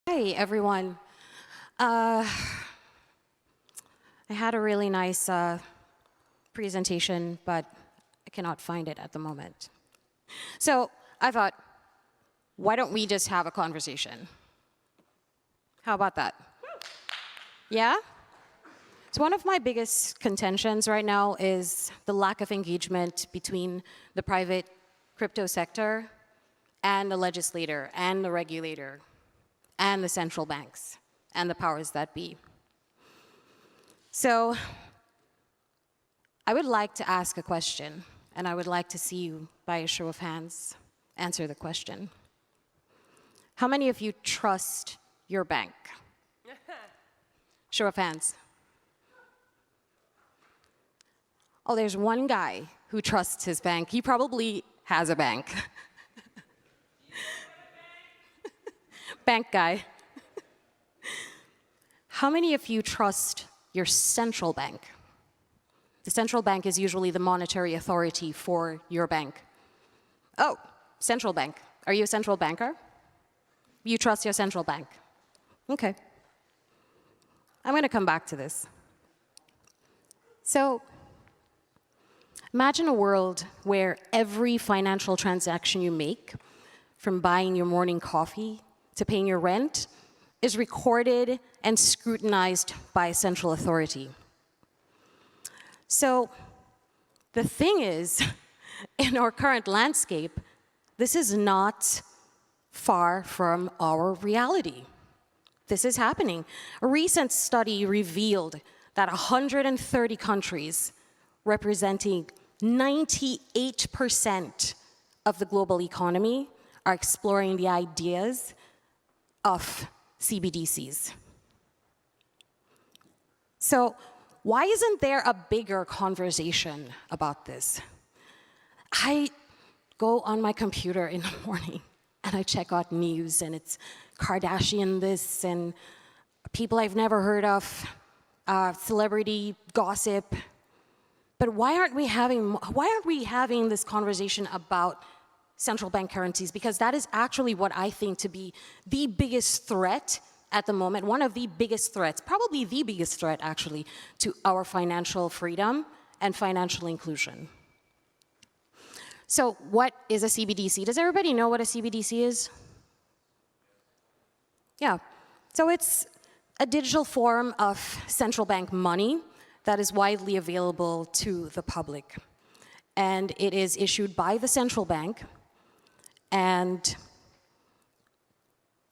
Hi, everyone. I had a really nice presentation, but I cannot find it at the moment. So I thought, why don't we just have a conversation? How about that? Yeah? So one of my biggest contentions right now is the lack of engagement between the private crypto sector and the legislator and the regulator and the central banks and the powers that be. So I would like to ask a question, and I would like to see you, by a show of hands, answer the question. How many of you trust your bank? Show of hands. Oh, there's one guy who trusts his bank. He probably has a bank. Bank guy. How many of you trust your central bank? The central bank is usually the monetary authority for your bank. Oh, central bank. Are you a central banker? You trust your central bank. Okay. I'm going to come back to this. So imagine a world where every financial transaction you make, from buying your morning coffee to paying your rent, is recorded and scrutinized by a central authority. So the thing is, in our current landscape, this is not far from our reality. This is happening. A recent study revealed that 130 countries, representing 98% of the global economy, are exploring the ideas of CBDCs. So why isn't there a bigger conversation about this? I go on my computer in the morning and I check out news, and it's Kardashian this and people I've never heard of, celebrity gossip. But why aren't we having this conversation about central bank currencies? Because that is actually what I think to be the biggest threat at the moment, one of the biggest threats, probably the biggest threat actually, to our financial freedom and financial inclusion. So what is a CBDC? Does everybody know what a CBDC is? Yeah. So it's a digital form of central bank money that is widely available to the public. And it is issued by the central bank. And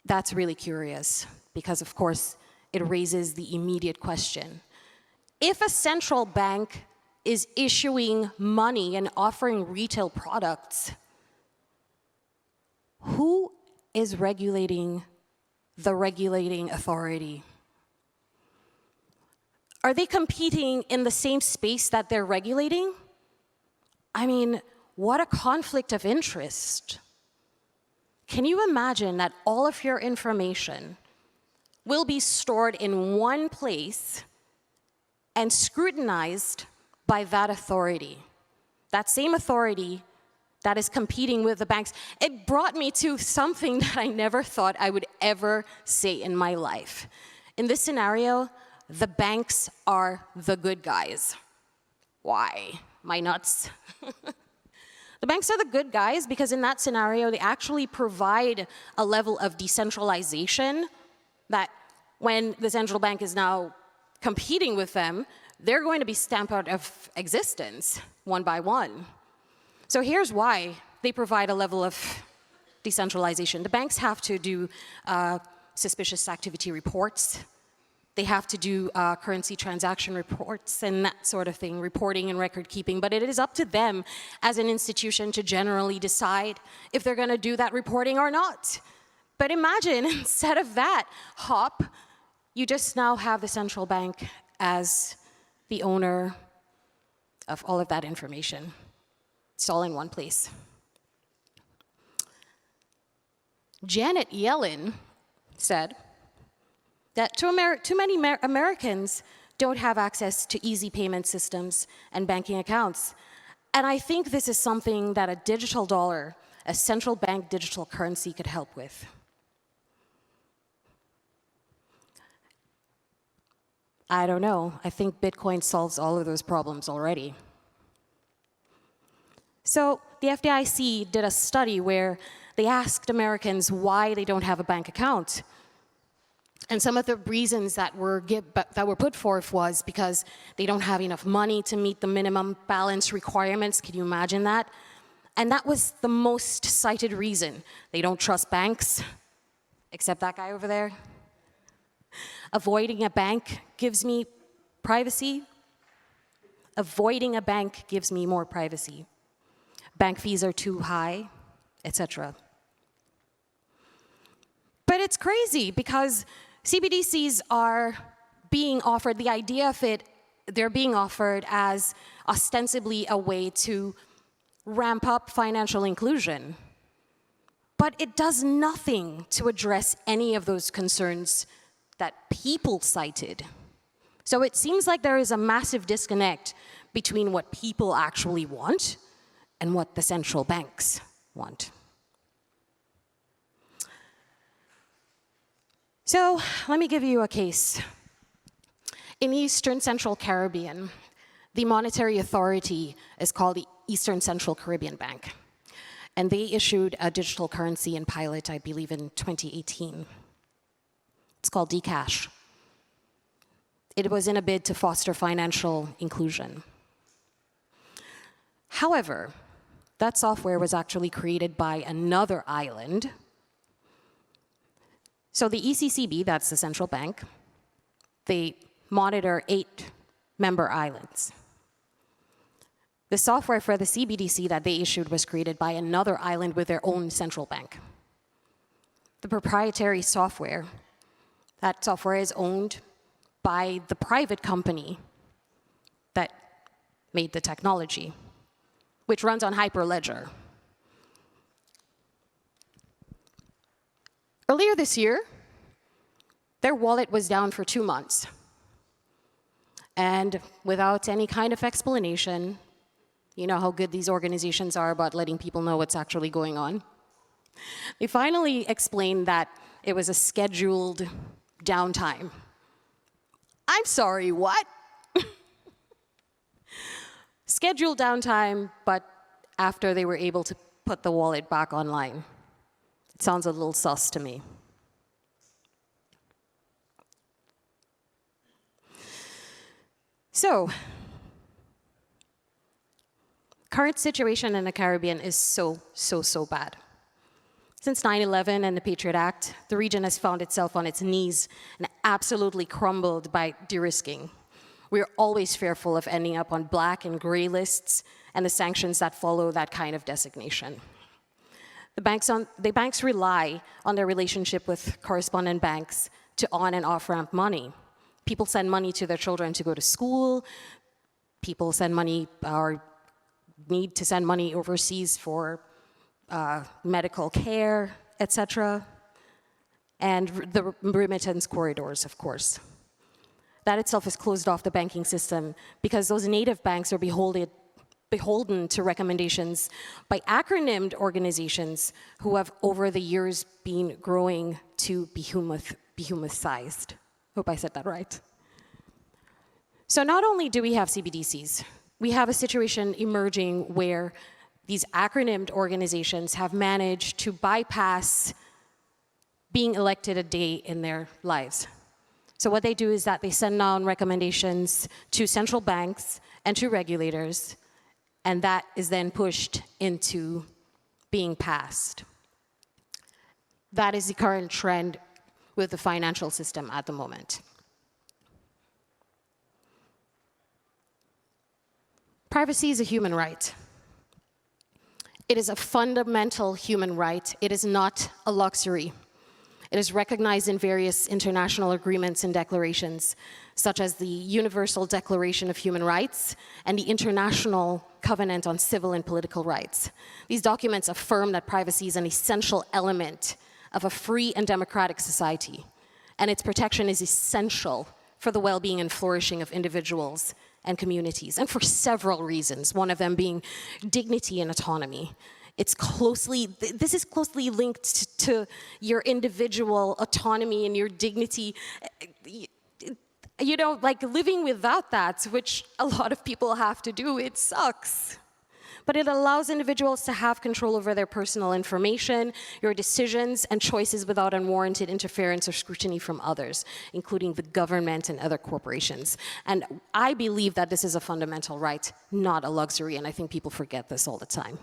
that's really curious because, of course, it raises the immediate question. If a central bank is issuing money and offering retail products, who is regulating the regulating authority? Are they competing in the same space that they're regulating? I mean, what a conflict of interest. Can you imagine that all of your information will be stored in one place and scrutinized by that authority? That same authority that is competing with the banks. It brought me to something that I never thought I would ever say in my life. In this scenario, the banks are the good guys. Why? My nuts. The banks are the good guys because in that scenario, they actually provide a level of decentralization that when the central bank is now competing with them, they're going to be stamped out of existence one by one. So here's why they provide a level of decentralization. The banks have to do suspicious activity reports. They have to do currency transaction reports and that sort of thing, reporting and record keeping. But it is up to them as an institution to generally decide if they're going to do that reporting or not. But imagine, instead of that, HOP, you just now have the central bank as the owner of all of that information. It's all in one place. Janet Yellen said that too many Americans don't have access to easy payment systems and banking accounts. And I think this is something that a digital dollar, a central bank digital currency, could help with. I don't know. I think Bitcoin solves all of those problems already. So the FDIC did a study where they asked Americans why they don't have a bank account. And some of the reasons that were put forth was because they don't have enough money to meet the minimum balance requirements. Can you imagine that? And that was the most cited reason. They don't trust banks, except that guy over there. Avoiding a bank gives me privacy. Avoiding a bank gives me more privacy. Bank fees are too high, etc. But it's crazy because CBDCs are being offered, the idea of it, they're being offered as ostensibly a way to ramp up financial inclusion. But it does nothing to address any of those concerns that people cited. So it seems like there is a massive disconnect between what people actually want and what the central banks want. So let me give you a case. In Eastern Central Caribbean, the monetary authority is called the Eastern Central Caribbean Bank. And they issued a digital currency in pilot, I believe, in 2018. It's called Dcash. It was in a bid to foster financial inclusion. However, that software was actually created by another island. So the ECCB, that's the central bank, they monitor 8 member islands. The software for the CBDC that they issued was created by another island with their own central bank. The proprietary software, that software is owned by the private company that made the technology, which runs on Hyperledger. Earlier this year, their wallet was down for 2 months. And without any kind of explanation, you know how good these organizations are about letting people know what's actually going on. They finally explained that it was a scheduled downtime. I'm sorry, what? Scheduled downtime, but after they were able to put the wallet back online. It sounds a little sus to me. So, current situation in the Caribbean is so bad. Since 9/11 and the Patriot Act, the region has found itself on its knees and absolutely crumbled by de-risking. We're always fearful of ending up on black and gray lists and the sanctions that follow that kind of designation. The banks rely on their relationship with correspondent banks to on and off-ramp money. People send money to their children to go to school. People send money or need to send money overseas for medical care, etc. And the remittance corridors, of course. That itself has closed off the banking system because those native banks are beholden to recommendations by acronymed organizations who have over the years been growing to behemoth-sized. Hope I said that right. So not only do we have CBDCs, we have a situation emerging where these acronymed organizations have managed to bypass being elected a day in their lives. So what they do is that they send down recommendations to central banks and to regulators, and that is then pushed into being passed. That is the current trend with the financial system at the moment. Privacy is a human right. It is a fundamental human right. It is not a luxury. It is recognized in various international agreements and declarations, such as the Universal Declaration of Human Rights and the International Covenant on Civil and Political Rights. These documents affirm that privacy is an essential element of a free and democratic society, and its protection is essential for the well-being and flourishing of individuals and communities, and for several reasons, one of them being dignity and autonomy. This is closely linked to your individual autonomy and your dignity. You know, like living without that, which a lot of people have to do, it sucks. But it allows individuals to have control over their personal information, your decisions, and choices without unwarranted interference or scrutiny from others, including the government and other corporations. And I believe that this is a fundamental right, not a luxury, and I think people forget this all the time.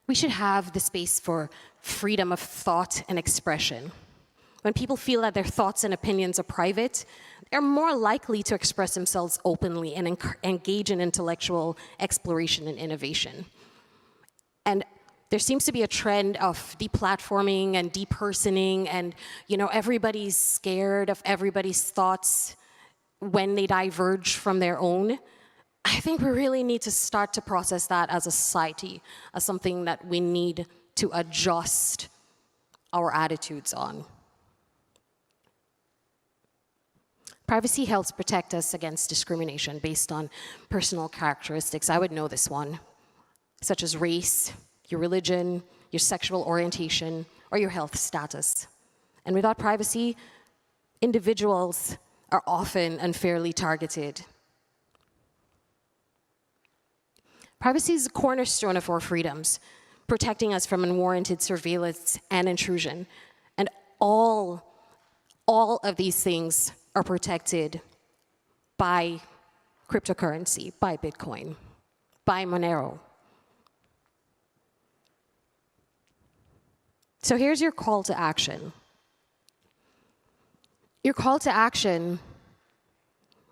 We should have the space for freedom of thought and expression. When people feel that their thoughts and opinions are private, they're more likely to express themselves openly and engage in intellectual exploration and innovation. And there seems to be a trend of deplatforming and depersoning, and everybody's scared of everybody's thoughts when they diverge from their own. I think we really need to start to process that as a society, as something that we need to adjust our attitudes on. Privacy helps protect us against discrimination based on personal characteristics. I would know this one, such as race, your religion, your sexual orientation, or your health status. And without privacy, individuals are often unfairly targeted. Privacy is a cornerstone of our freedoms, protecting us from unwarranted surveillance and intrusion. And all of these things are protected by cryptocurrency, by Bitcoin, by Monero. So here's your call to action. Your call to action,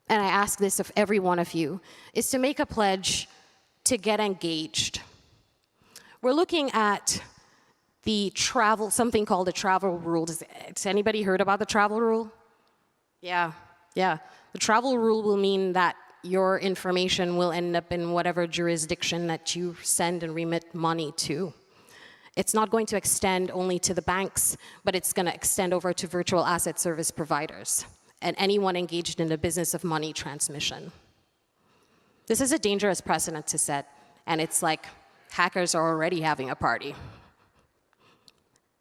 and I ask this of every one of you, is to make a pledge to get engaged. We're looking at something called the travel rule. Has anybody heard about the travel rule? Yeah. The travel rule will mean that your information will end up in whatever jurisdiction that you send and remit money to. It's not going to extend only to the banks, but it's going to extend over to virtual asset service providers and anyone engaged in the business of money transmission. This is a dangerous precedent to set, and it's like hackers are already having a party.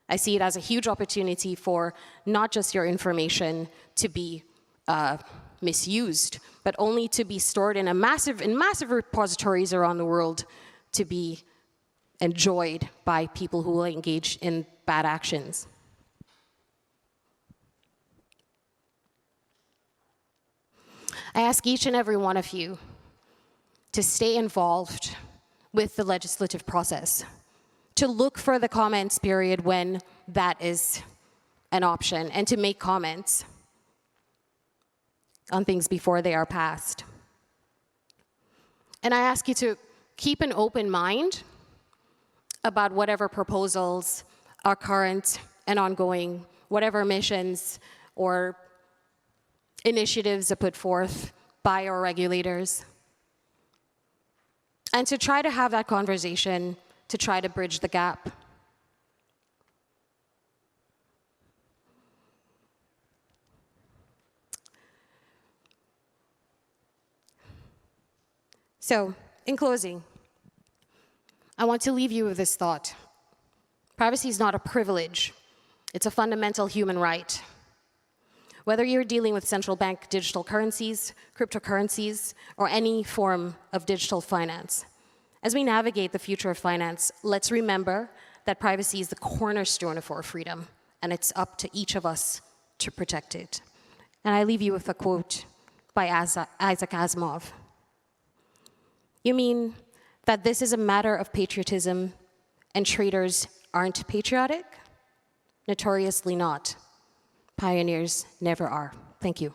I see it as a huge opportunity for not just your information to be misused, but only to be stored in massive repositories around the world to be enjoyed by people who will engage in bad actions. I ask each and every one of you to stay involved with the legislative process, to look for the comments period when that is an option, and to make comments on things before they are passed. And I ask you to keep an open mind about whatever proposals are current and ongoing, whatever missions or initiatives are put forth by our regulators, and to try to have that conversation to try to bridge the gap. So, in closing, I want to leave you with this thought. Privacy is not a privilege. It's a fundamental human right. Whether you're dealing with central bank digital currencies, cryptocurrencies, or any form of digital finance, as we navigate the future of finance, let's remember that privacy is the cornerstone of our freedom, and it's up to each of us to protect it. And I leave you with a quote by Isaac Asimov. You mean that this is a matter of patriotism and traitors aren't patriotic? Notoriously not. Pioneers never are. Thank you.